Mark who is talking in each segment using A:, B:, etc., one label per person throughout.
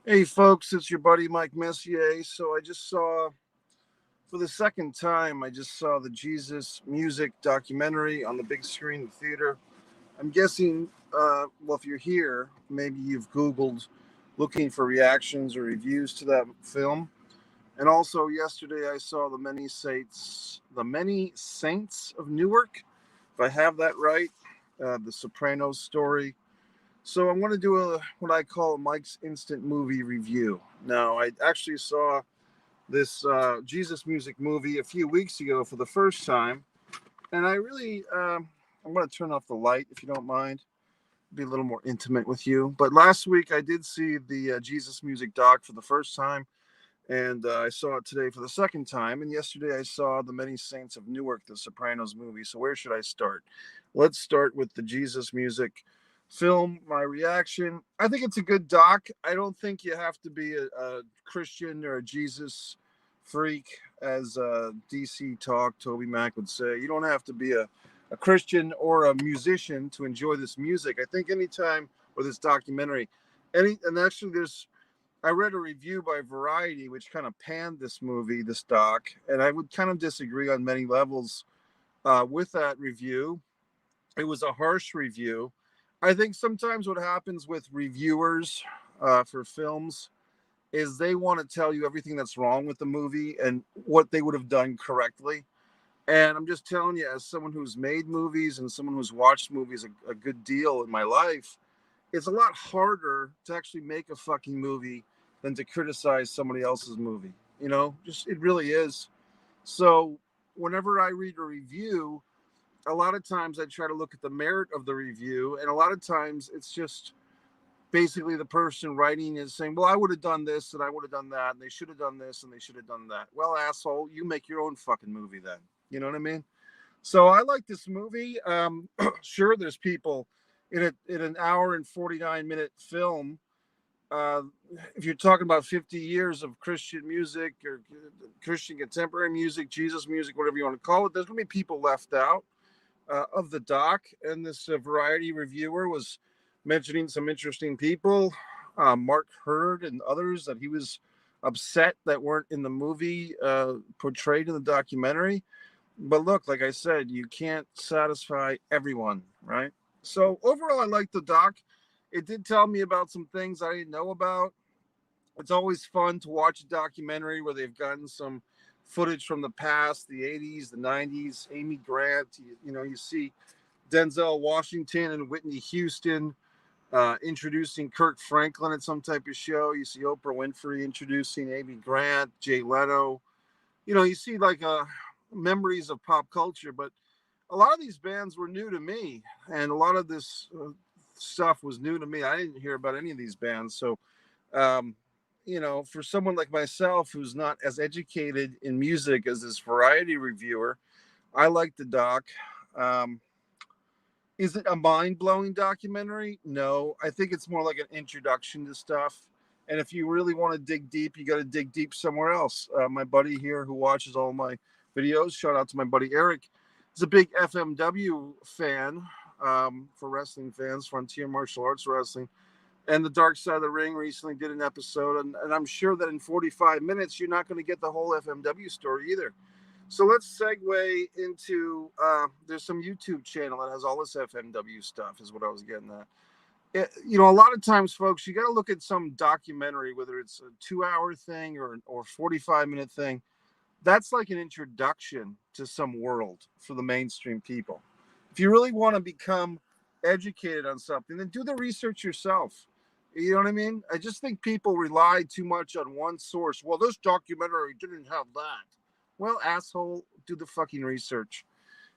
A: Hey folks, it's your buddy Mike Messier. So I just saw, for the second time, I just saw the Jesus Music documentary on the big screen in the theater. I'm guessing, well, if you're here, maybe you've Googled looking for reactions or reviews to that film. And also yesterday I saw the Many Saints of Newark, if I have that right, the Sopranos story. So I'm going to do what I call Mike's Instant Movie Review. Now, I actually saw this Jesus Music movie a few weeks ago for the first time, and I'm going to turn off the light if you don't mind, be a little more intimate with you. But last week I did see the Jesus Music doc for the first time, and I saw it today for the second time. And yesterday I saw the Many Saints of Newark, the Sopranos movie. So where should I start? Let's start with the Jesus Music film. My reaction: I think it's a good doc. I don't think you have to be a Christian or a Jesus freak, as DC Talk Toby Mac would say. You don't have to be a Christian or a musician to enjoy this music. I think anytime, or this documentary, and actually there's, I read a review by Variety which kind of panned this movie, this doc, and I would kind of disagree on many levels with that review. It was a harsh review. I think sometimes what happens with reviewers for films is they want to tell you everything that's wrong with the movie and what they would have done correctly. And I'm just telling you, as someone who's made movies and someone who's watched movies a good deal in my life, it's a lot harder to actually make a fucking movie than to criticize somebody else's movie. You know, just it really is. So whenever I read a review, a lot of times I try to look at the merit of the review, and a lot of times it's just basically the person writing is saying, well, I would have done this and I would have done that, and they should have done this and they should have done that. Well, asshole, you make your own fucking movie then. You know what I mean? So I like this movie. Sure, there's people in an hour and 49-minute film. Uh, if you're talking about 50 years of Christian music or Christian contemporary music, Jesus music, whatever you want to call it, there's going to be people left out of the doc. And this Variety reviewer was mentioning some interesting people, Mark Hurd and others, that he was upset that weren't in the movie portrayed in the documentary. But look, like I said, you can't satisfy everyone, right? So overall, I like the doc. It did tell me about some things I didn't know about. It's always fun to watch a documentary where they've gotten some footage from the past, the 80s, the 90s, Amy Grant. You see Denzel Washington and Whitney Houston introducing Kirk Franklin at some type of show. You see Oprah Winfrey introducing Amy Grant, Jay Leno. You see like memories of pop culture, but a lot of these bands were new to me, and a lot of this stuff was new to me. I didn't hear about any of these bands. So, um, for someone like myself who's not as educated in music as this Variety reviewer, I like the doc. Um, is it a mind blowing documentary? No, I think it's more like an introduction to stuff. And if you really want to dig deep, you got to dig deep somewhere else. My buddy here who watches all my videos, shout out to my buddy Eric, is a big FMW fan, for wrestling fans, Frontier Martial Arts Wrestling. And the Dark Side of the Ring recently did an episode, and I'm sure that in 45 minutes, you're not going to get the whole FMW story either. So let's segue into there's some YouTube channel that has all this FMW stuff, is what I was getting at. A lot of times, folks, you got to look at some documentary, whether it's a 2-hour thing or 45-minute thing. That's like an introduction to some world for the mainstream people. If you really want to become educated on something, then do the research yourself. You know what I mean? I just think people rely too much on one source. Well, this documentary didn't have that. Well, asshole, do the fucking research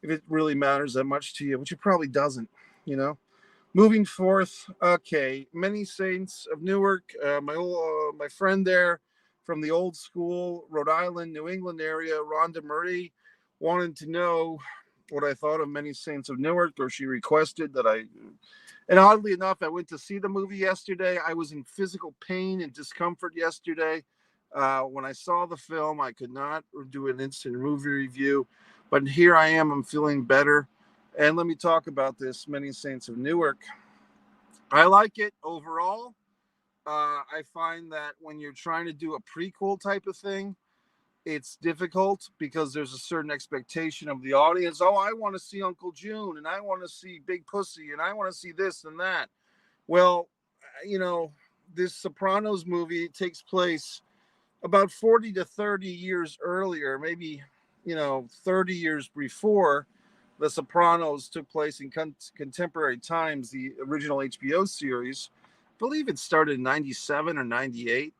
A: if it really matters that much to you, which it probably doesn't, you know? Moving forth, okay, Many Saints of Newark, my friend there from the old school, Rhode Island, New England area, Rhonda Murray, wanted to know what I thought of Many Saints of Newark, or she requested that and oddly enough, I went to see the movie yesterday. I was in physical pain and discomfort yesterday. When I saw the film, I could not do an instant movie review, but here I am. I'm feeling better. And let me talk about this Many Saints of Newark. I like it overall. I find that when you're trying to do a prequel type of thing, it's difficult because there's a certain expectation of the audience. Oh, I want to see Uncle June, and I want to see Big Pussy, and I want to see this and that. Well, this Sopranos movie takes place about 40 to 30 years earlier, maybe, 30 years before The Sopranos took place in contemporary times, the original HBO series. I believe it started in 97 or 98.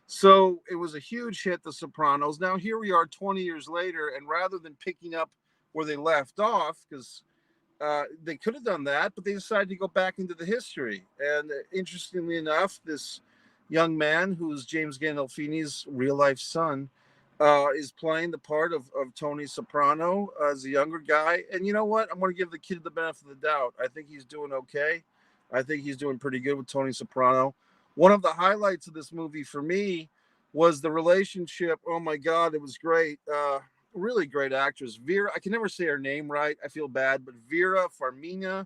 A: So it was a huge hit, The Sopranos. Now here we are 20 years later, and rather than picking up where they left off, because they could have done that, but they decided to go back into the history. And interestingly enough, this young man, who's James Gandolfini's real life son, is playing the part of Tony Soprano as a younger guy. And you know what? I'm going to give the kid the benefit of the doubt. I think he's doing okay. I think he's doing pretty good with Tony Soprano. One of the highlights of this movie for me was the relationship. Oh my God, it was great. Really great actress. Vera, I can never say her name right. I feel bad, but Vera Farmiga,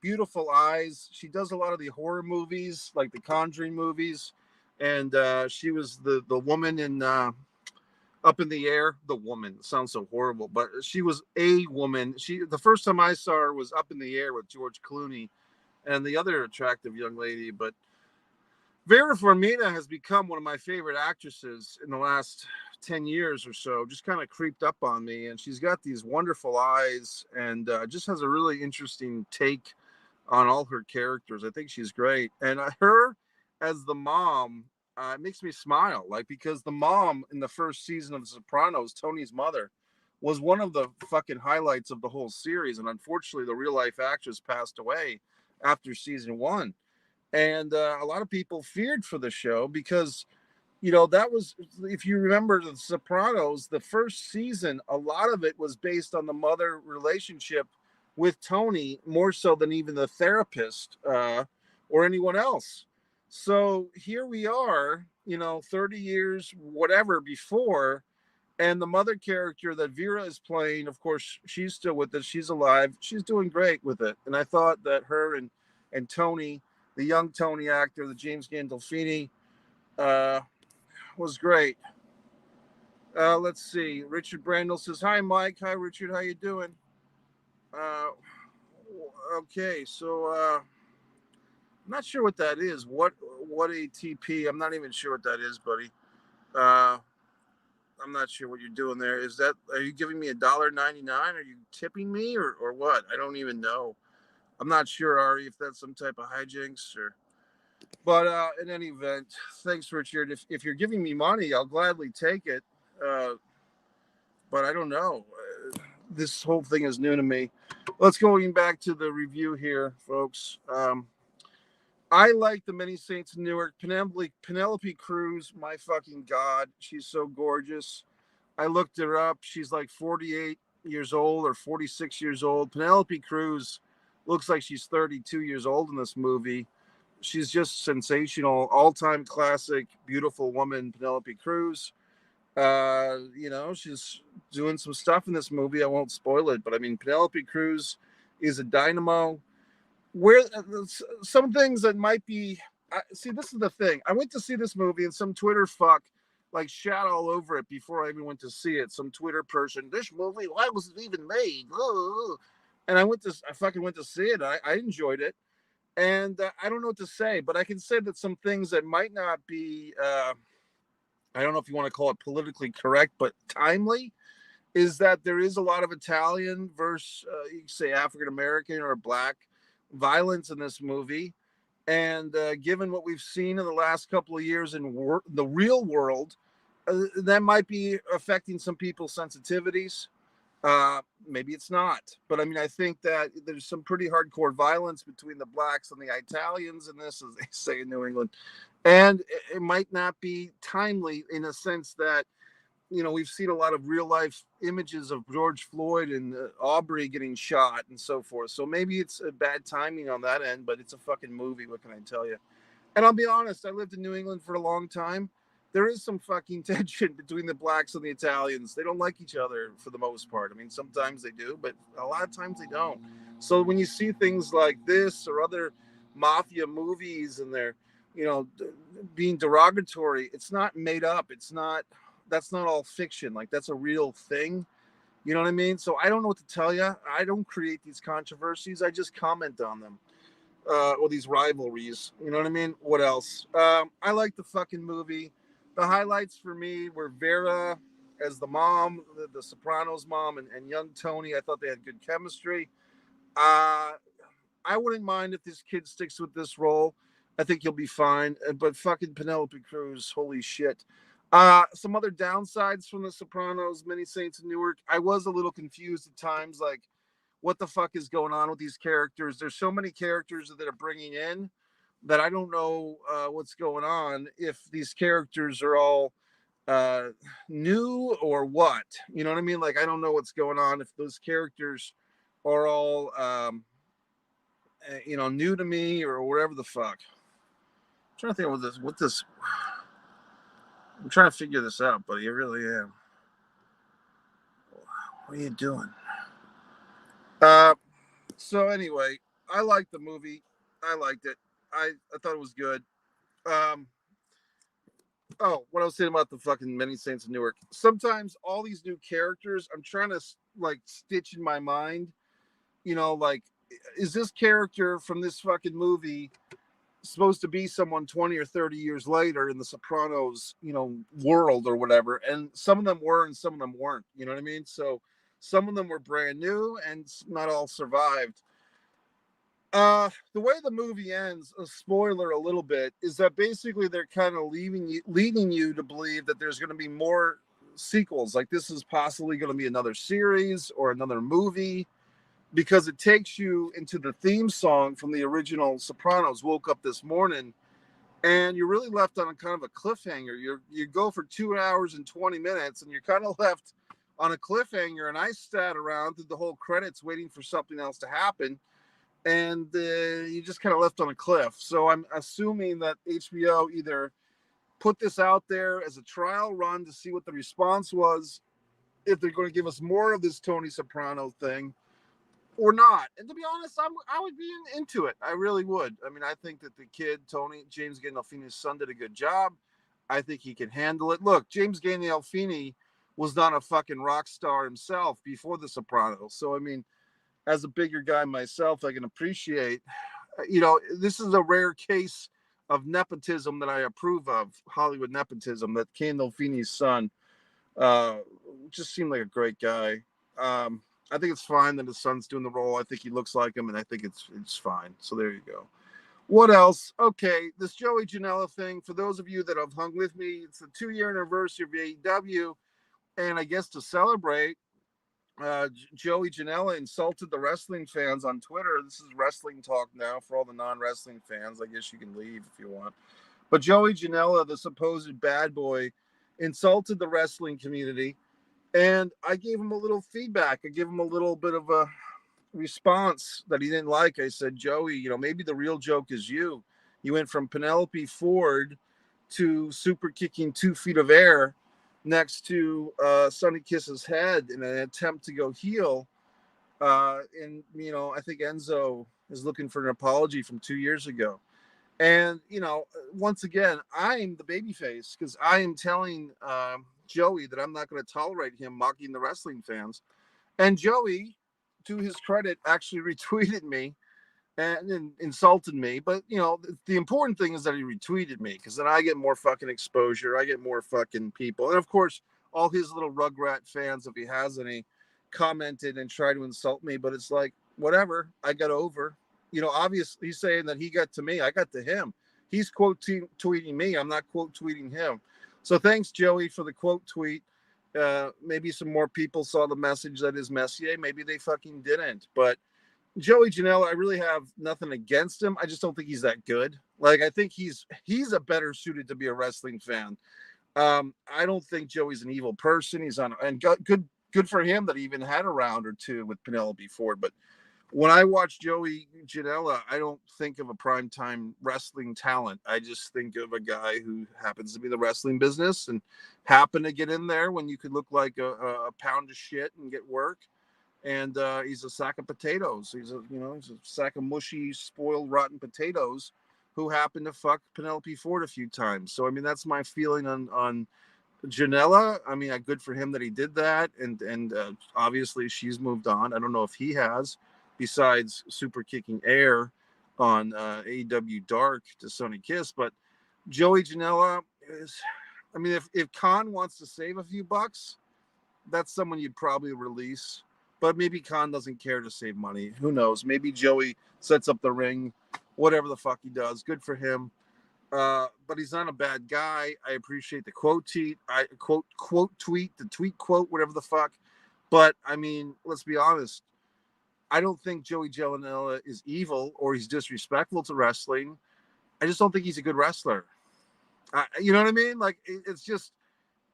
A: beautiful eyes. She does a lot of the horror movies, like the Conjuring movies. And she was the woman in Up in the Air. The woman sounds so horrible, but she was a woman. The first time I saw her was Up in the Air with George Clooney and the other attractive young lady. But Vera Farmiga has become one of my favorite actresses in the last 10 years or so. Just kind of creeped up on me, and she's got these wonderful eyes and just has a really interesting take on all her characters. I think she's great. And her as the mom makes me smile, like, because the mom in the first season of The Sopranos, Tony's mother, was one of the fucking highlights of the whole series. And unfortunately, the real life actress passed away after season one. And a lot of people feared for the show because, that was, if you remember The Sopranos, the first season, a lot of it was based on the mother relationship with Tony, more so than even the therapist or anyone else. So here we are, 30 years, whatever, before. And the mother character that Vera is playing, of course, she's still with it. She's alive. She's doing great with it. And I thought that her and Tony, the young Tony actor, the James Gandolfini, was great. Let's see. Richard Brandel says, "Hi, Mike. Hi, Richard. How you doing?" Uh, okay, so I'm not sure what that is. What ATP? I'm not even sure what that is, buddy. I'm not sure what you're doing there. Are you giving me $1.99? Are you tipping me or what? I don't even know. I'm not sure, Ari, if that's some type of hijinks or. But in any event, thanks, Richard. If you're giving me money, I'll gladly take it. But I don't know. This whole thing is new to me. Let's going back to the review here, folks. I like the Many Saints of Newark. Penelope Cruz, my fucking God, she's so gorgeous. I looked her up. She's like 48 years old or 46 years old. Penelope Cruz looks like she's 32 years old in this movie. She's just sensational, all-time classic, beautiful woman, Penelope Cruz. She's doing some stuff in this movie. I won't spoil it, but I mean, Penelope Cruz is a dynamo. Where some things that might be, see, this is the thing. I went to see this movie, and some Twitter fuck like shat all over it before I even went to see it. Some Twitter person, this movie, why was it even made? And I fucking went to see it. I enjoyed it. And I don't know what to say, but I can say that some things that might not be, I don't know if you want to call it politically correct, but timely, is that there is a lot of Italian versus, you can say, African American or Black violence in this movie. And given what we've seen in the last couple of years in the real world, that might be affecting some people's sensitivities. Maybe it's not, but I mean, I think that there's some pretty hardcore violence between the Blacks and the Italians in this, as they say in New England, and it might not be timely in a sense that, we've seen a lot of real life images of George Floyd and Aubrey getting shot and so forth. So maybe it's a bad timing on that end, but it's a fucking movie. What can I tell you? And I'll be honest, I lived in New England for a long time. There is some fucking tension between the Blacks and the Italians. They don't like each other for the most part. I mean, sometimes they do, but a lot of times they don't. So when you see things like this or other mafia movies and they're you know, being derogatory. It's not made up. That's not all fiction. Like, that's a real thing. You know what I mean? So I don't know what to tell you. I don't create these controversies. I just comment on them. Or these rivalries. You know what I mean? What else? I like the fucking movie. The highlights for me were Vera as the mom, the Sopranos mom, and young Tony. I thought they had good chemistry. Uh, I wouldn't mind if this kid sticks with this role. I think he'll be fine. But fucking Penelope Cruz, holy shit. Some other downsides from The Sopranos, Many Saints of Newark. I was a little confused at times, like, what the fuck is going on with these characters? There's so many characters that are bringing in that I don't know what's going on. If these characters are all uh, new or what, you know what I mean? Like, I don't know what's going on. If those characters are all, you know, new to me or whatever the fuck. I'm trying to think what this. I'm trying to figure this out, buddy. I really am. What are you doing? So anyway, I liked the movie. I liked it. I thought it was good. Um, oh, what I was saying about the fucking Many Saints of Newark. Sometimes all these new characters, I'm trying to like stitch in my mind. You know, like, is this character from this fucking movie supposed to be someone 20 or 30 years later in the Sopranos, you know, world or whatever? And some of them were, and some of them weren't. You know what I mean? So some of them were brand new, and not all survived. The way the movie ends, a spoiler a little bit, is that basically they're kind of leading you to believe that there's going to be more sequels. Like, this is possibly going to be another series or another movie, because it takes you into the theme song from the original Sopranos. Woke up this morning, and you're really left on a kind of a cliffhanger. You go for 2 hours and 20 minutes, and you're kind of left on a cliffhanger. And I sat around through the whole credits waiting for something else to happen, and you just kind of left on a cliff. So I'm assuming that HBO either put this out there as a trial run to see what the response was, if they're going to give us more of this Tony Soprano thing or not. And to be honest, I would be into it. I really would. I mean, I think that the kid, Tony, James Gandolfini's son, did a good job. I think he can handle it. Look, James Gandolfini was not a fucking rock star himself before The Sopranos. So, I mean, as a bigger guy myself, I can appreciate, you know, this is a rare case of nepotism that I approve of, Hollywood nepotism, that Gandolfini's son just seemed like a great guy. I think it's fine that his son's doing the role. I think he looks like him, and I think it's fine. So there you go. What else? Okay, this Joey Janela thing. For those of you that have hung with me, it's the 2-year anniversary of AEW, and I guess to celebrate, Joey Janela insulted the wrestling fans on Twitter. This is wrestling talk now for all the non-wrestling fans. I guess you can leave if you want. But Joey Janela, the supposed bad boy, insulted the wrestling community, and I gave him a little feedback. I gave him a little bit of a response that he didn't like. I said, Joey, you know, maybe the real joke is you. You went from Penelope Ford to super kicking 2 feet of air next to Sonny Kiss's head in an attempt to go heel. And, you know, I think Enzo is looking for an apology from 2 years ago. And, you know, once again, I'm the babyface because I am telling Joey that I'm not going to tolerate him mocking the wrestling fans. And Joey, to his credit, actually retweeted me and insulted me. But, you know, the important thing is that he retweeted me, because then I get more fucking exposure. I get more fucking people. And, of course, all his little Rugrat fans, if he has any, commented and tried to insult me. But it's like, whatever. I got over. You know, obviously he's saying that he got to me. I got to him. He's quote tweeting me. I'm not quote tweeting him. So thanks, Joey, for the quote tweet. Maybe some more people saw the message that is Messier. Maybe they fucking didn't. But Joey Janela, I really have nothing against him. I just don't think he's that good. Like, I think he's a better suited to be a wrestling fan. I don't think Joey's an evil person. He's on, and good for him that he even had a round or two with Penelope Ford. But when I watch Joey Janela, I don't think of a primetime wrestling talent. I just think of a guy who happens to be in the wrestling business and happened to get in there when you could look like a pound of shit and get work. And he's a sack of potatoes. He's a sack of mushy, spoiled, rotten potatoes who happened to fuck Penelope Ford a few times. So I mean, that's my feeling on Janela. I mean, good for him that he did that, and obviously she's moved on. I don't know if he has, besides super kicking air on AEW Dark to Sonny Kiss. But Joey Janela is, I mean, if Khan wants to save a few bucks, that's someone you'd probably release. But maybe Khan doesn't care to save money. Who knows? Maybe Joey sets up the ring, whatever the fuck he does. Good for him. But he's not a bad guy. I appreciate the quote tweet, the tweet quote, whatever the fuck. But I mean, let's be honest. I don't think Joey Janela is evil or he's disrespectful to wrestling. I just don't think he's a good wrestler. You know what I mean? Like, it's just,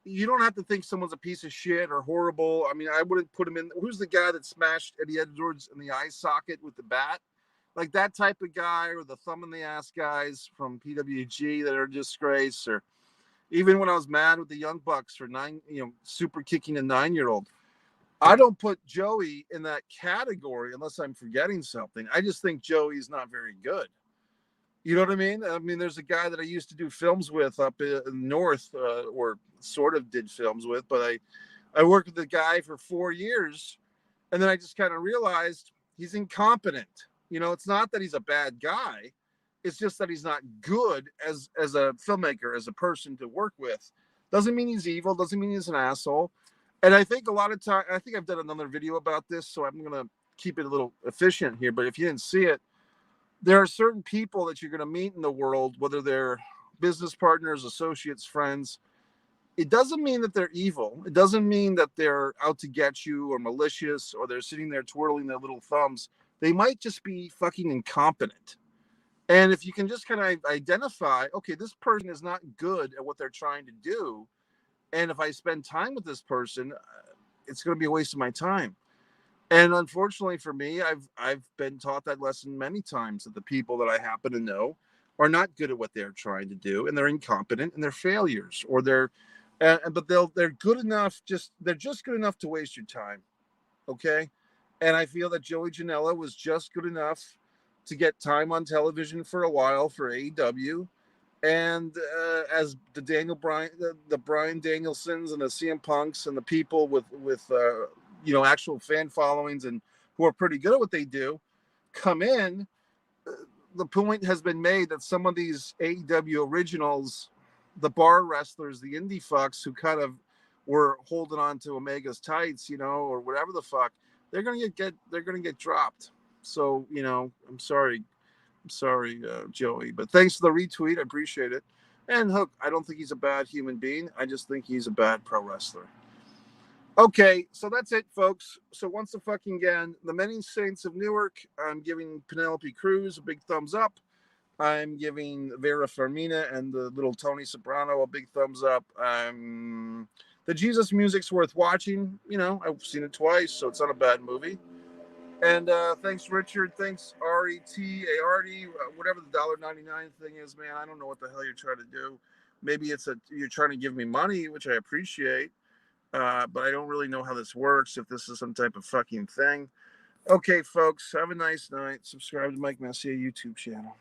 A: you don't have to think someone's a piece of shit or horrible. I mean, I wouldn't put him in. Who's the guy that smashed Eddie Edwards in the eye socket with the bat? Like that type of guy, or the thumb in the ass guys from PWG that are a disgrace, or even when I was mad with the Young Bucks for super kicking a 9-year-old. I don't put Joey in that category unless I'm forgetting something. I just think Joey's not very good. You know what I mean? I mean, there's a guy that I used to do films with up in the north, or sort of did films with, but I worked with the guy for 4 years, and then I just kind of realized he's incompetent. You know, it's not that he's a bad guy. It's just that he's not good as a filmmaker, as a person to work with. Doesn't mean he's evil. Doesn't mean he's an asshole. And I think a lot of time, I think I've done another video about this, so I'm going to keep it a little efficient here. But if you didn't see it, there are certain people that you're going to meet in the world, whether they're business partners, associates, friends. It doesn't mean that they're evil. It doesn't mean that they're out to get you or malicious, or they're sitting there twirling their little thumbs. They might just be fucking incompetent. And if you can just kind of identify, okay, this person is not good at what they're trying to do, and if I spend time with this person, it's going to be a waste of my time. And unfortunately for me, I've been taught that lesson many times, that the people that I happen to know are not good at what they're trying to do, and they're incompetent, and they're failures, or but they're good enough. They're just good enough to waste your time. Okay. And I feel that Joey Janela was just good enough to get time on television for a while for AEW. And as the Brian Danielsons and the CM Punks and the people with actual fan followings and who are pretty good at what they do come in, the point has been made that some of these AEW originals, the bar wrestlers, the indie fucks who kind of were holding on to Omega's tights, or whatever the fuck, they're gonna get dropped. So I'm sorry, Joey, but thanks for the retweet. I appreciate it. And Hook, I don't think he's a bad human being. I just think he's a bad pro wrestler. Okay, so that's it, folks. So once again, the Many Saints of Newark, I'm giving Penelope Cruz a big thumbs up. I'm giving Vera Farmiga and the little Tony Soprano a big thumbs up. The Jesus music's worth watching. I've seen it twice, so it's not a bad movie. And thanks, Richard. Thanks, RETARD, whatever the $1.99 thing is, man. I don't know what the hell you're trying to do. Maybe you're trying to give me money, which I appreciate. But I don't really know how this works, if this is some type of fucking thing. Okay, folks, have a nice night. Subscribe to Mike Messier YouTube channel.